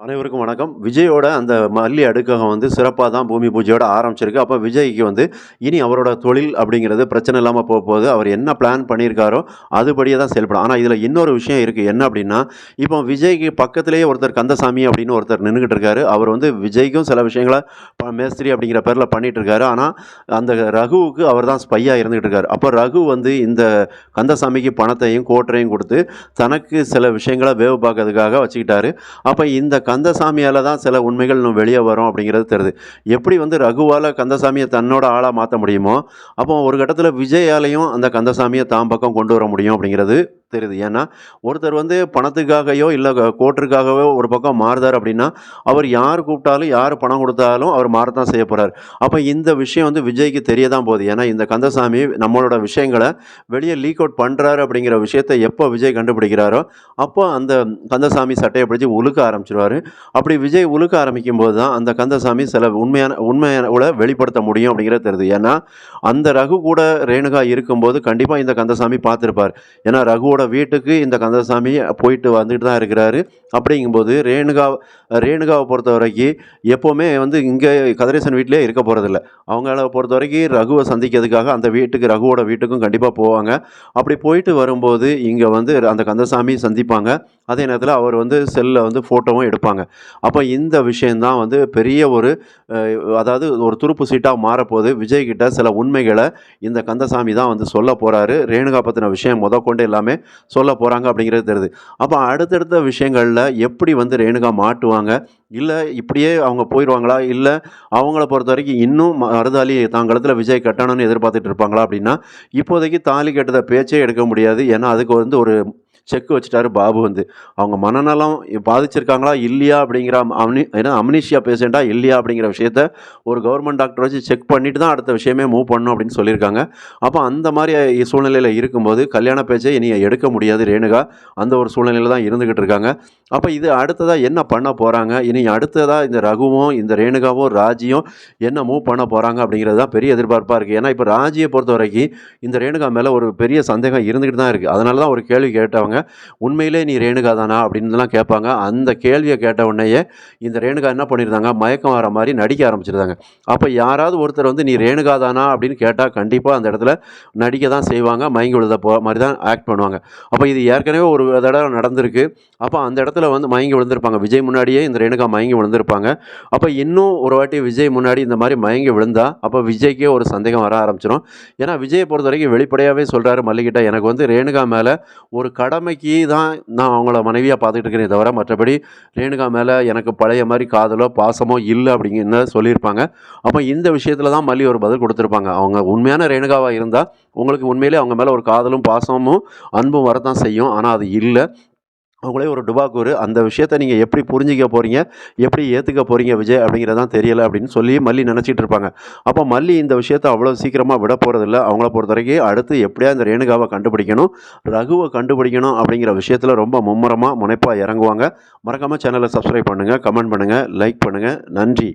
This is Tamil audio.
அனைவருக்கும் வணக்கம். விஜயோட அந்த மல்லி அடுக்ககம் சிறப்பா தான் பூமி பூஜையோட ஆரம்பிச்சிருக்கு. அப்ப விஜய்க்கு இனி அவரோட தொழில் அப்படிங்கிறது பிரச்சனை இல்லாம போப்போது. அவர் என்ன பிளான் பண்ணியிருக்காரோ, அதுபடியே தான் செயல்படும். ஆனா இதுல இன்னொரு விஷயம் இருக்கு. என்ன அப்படின்னா, இப்போ விஜய்க்கு பக்கத்திலேயே ஒருத்தர் கந்தசாமி அப்படின்னு ஒருத்தர் நின்னுகிட்டு இருக்காரு. அவர் விஜய்க்கும் சில விஷயங்கள மேஸ்திரி அப்படிங்கிற பேர்ல பண்ணிட்டு இருக்காரு. ஆனா, அந்த ரகுவுக்கு அவர் தான் ஸ்பையா இருந்துகிட்டு இருக்காரு. அப்ப ரகு இந்த கந்தசாமிக்கு பணத்தையும், கோட்டரையும் குடுத்து, தனக்கு சில விஷயங்கள வேவு பார்க்கறதுக்காக வச்சுக்கிட்டாரு. அப்ப இந்த கந்தசாமியால தான் சில உண்மைகள் இன்னும் வெளியே வரும் அப்படிங்கிறது தெரியுது. எப்படி ரகுவால கந்தசாமியை தன்னோட ஆளா மாற்ற முடியுமோ, அப்போ ஒரு கட்டத்தில் விஜயாலையும் அந்த கந்தசாமியை தாம் பக்கம் கொண்டு வர முடியும் அப்படிங்கிறது தெரியுது. ஏன்னா ஒருத்தர் பணத்துக்காகவோ இல்லை கோட்டிற்காகவோ ஒரு பக்கம் மாறுதார் அப்படின்னா, அவர் யார் கூப்பிட்டாலும் யார் பணம் கொடுத்தாலும் அவர் மாறத்தான் செய்ய போறார். அப்போ இந்த விஷயம் விஜய்க்கு தெரிய தான் போகுது. ஏன்னா இந்த கந்தசாமி நம்மளோட விஷயங்களை வெளியே லீக் அவுட் பண்ணுறாரு அப்படிங்கிற விஷயத்தை எப்போ விஜய் கண்டுபிடிக்கிறாரோ, அப்போ அந்த கந்தசாமி சட்டையை பிடிச்சி உழுக்க ஆரம்பிச்சிருவார். அப்படி விஜய் உழுக்க ஆரம்பிக்கும் போது தான் அந்த கந்தசாமி சில உண்மையான வெளிப்படுத்த முடியும் அப்படிங்கிறது தெரியுது. ஏன்னா அந்த ரகு கூட ரேணுகா இருக்கும்போது கண்டிப்பாக இந்த கந்தசாமி பார்த்துருப்பார். ஏன்னா ரகுவோட வீட்டுக்கு இந்த கந்தசாமி போயிட்டு வந்துட்டு தான் இருக்கிறாரு. அப்படிங்கும்போது ரேணுகாவை பொறுத்த வரைக்கும் எப்போவுமே இங்கே கதிரேசன் வீட்டிலே இருக்க போகிறதில்ல. அவங்கள பொறுத்த வரைக்கும் ரகுவை சந்திக்கிறதுக்காக அந்த வீட்டுக்கு ரகுவோட வீட்டுக்கும் கண்டிப்பாக போவாங்க. அப்படி போயிட்டு வரும்போது இங்கே அந்த கந்தசாமி சந்திப்பாங்க. அதே நேரத்தில் அவர் செல்லில் ஃபோட்டோவும் எடுப்பாங்க. அப்போ இந்த விஷயந்தான் பெரிய அதாவது ஒரு துருப்பு சீட்டாக மாறப்போகுது. விஜய்கிட்ட சில உண்மைகளை இந்த கந்தசாமி தான் சொல்ல போகிறாரு. ரேணுகா பற்றின விஷயம் முதற்கொண்டு எல்லாமே சொல்ல போகிறாங்க அப்படிங்கிறது தெரியுது. அப்போ அடுத்தடுத்த விஷயங்களில் எப்படி ரேணுகா மாட்டுவாங்க, இல்லை இப்படியே அவங்க போயிடுவாங்களா, இல்லை அவங்கள பொறுத்த வரைக்கும் இன்னும் மறுதாலி தாங்களத்தில் விஜய் கட்டணும்னு எதிர்பார்த்துட்டு இருப்பாங்களா அப்படின்னா, இப்போதைக்கு தாலி கட்டுத பேச்சே எடுக்க முடியாது. ஏன்னா அதுக்கு ஒரு செக் வச்சுட்டாரு பாபு. அவங்க மனநலம் பாதிச்சிருக்காங்களா இல்லையா அப்படிங்கிற ஏன்னா அம்னீஷியா பேஷண்ட்டா இல்லையா அப்படிங்கிற விஷயத்த ஒரு கவர்மெண்ட் டாக்டர் வச்சு செக் பண்ணிட்டு தான் அடுத்த விஷயமே மூவ் பண்ணணும் அப்படின்னு சொல்லியிருக்காங்க. அப்போ அந்த மாதிரி சூழ்நிலையில் இருக்கும்போது கல்யாண பேச்சை இனி எடுக்க முடியாது ரேணுகா. அந்த ஒரு சூழ்நிலையில் தான் இருந்துக்கிட்டு இருக்காங்க. அப்போ இது அடுத்ததாக என்ன பண்ண போகிறாங்க, இனி அடுத்ததாக இந்த ரகுவும் இந்த ரேணுகாவும் ராஜியும் என்ன மூவ் பண்ண போகிறாங்க அப்படிங்கிறது தான் பெரிய எதிர்பார்ப்பாக இருக்குது. ஏன்னா இப்போ ராஜியை பொறுத்த வரைக்கும் இந்த ரேணுகா மேலே ஒரு பெரிய சந்தேகம் இருந்துக்கிட்டு தான் இருக்குது. அதனால தான் ஒரு கேள்வி கேட்டவங்க, உண்மையிலே நீ ரேணுகா தானா அப்படின்லாம் கேட்பாங்க. அந்த கேள்வியை கேட்ட உடனேயே இந்த ரேணுகா என்ன பண்ணியிருந்தாங்க, மயக்கம் வர மாதிரி நடிக்க ஆரம்பிச்சிருந்தாங்க. அப்போ யாராவது ஒருத்தர் நீ ரேணுகா தானா அப்படின்னு கேட்டால் கண்டிப்பாக அந்த இடத்துல நடிக்க தான் செய்வாங்க, மயங்கி விழுத மாதிரி தான் ஆக்ட் பண்ணுவாங்க. அப்போ இது ஏற்கனவே ஒரு தடவை நடந்திருக்கு. அப்போ அந்த இடத்துல மயங்கி விழுந்திருப்பாங்க. விஜய் முன்னாடியே இந்த ரேணுகா மயங்கி விழுந்திருப்பாங்க. அப்போ இன்னும் ஒரு வாட்டி விஜய் முன்னாடி இந்த மாதிரி மயங்கி விழுந்தா அப்போ விஜய்க்கே ஒரு சந்தேகம் வர ஆரம்பிச்சிடும். ஏன்னா விஜயை பொறுத்த வரைக்கும் வெளிப்படையாகவே சொல்கிறாரு மல்லிகிட்ட, எனக்கு ரேணுகா மேலே ஒரு கடமைக்கு தான் நான் அவங்கள மனைவியாக பார்த்துட்டு இருக்கிறேன் தவிர மற்றபடி ரேணுகா மேலே எனக்கு பழைய மாதிரி காதலோ பாசமோ இல்லை அப்படிங்கிற சொல்லியிருப்பாங்க. அப்போ இந்த விஷயத்தில் தான் மல்லி ஒரு பதில் கொடுத்துருப்பாங்க. அவங்க உண்மையான ரேணுகாவாக இருந்தால் உங்களுக்கு உண்மையிலே அவங்க மேலே ஒரு காதலும் பாசமும் அன்பும் வரத்தான் செய்யும். ஆனால் அது இல்லை, அவங்களே ஒரு டுபாக்கூரு. அந்த விஷயத்தை நீங்கள் எப்படி புரிஞ்சிக்க போகிறீங்க, எப்படி ஏற்றுக்க போகிறீங்க விஜய் அப்படிங்கிறதான் தெரியலை அப்படின்னு சொல்லி மல்லி நினச்சிட்டு இருப்பாங்க. அப்போ மல்லி இந்த விஷயத்தை அவ்வளோ சீக்கிரமாக விட போகிறதில்ல. அவங்கள பொறுத்த வரைக்கும் அடுத்து எப்படியா இந்த ரேணுகாவை கண்டுபிடிக்கணும், ரகுவை கண்டுபிடிக்கணும் அப்படிங்கிற விஷயத்தில் ரொம்ப மும்முரமாக முனைப்பாக இறங்குவாங்க. மறக்காமல் சேனலை சப்ஸ்கிரைப் பண்ணுங்கள், கமெண்ட் பண்ணுங்கள், லைக் பண்ணுங்கள். நன்றி.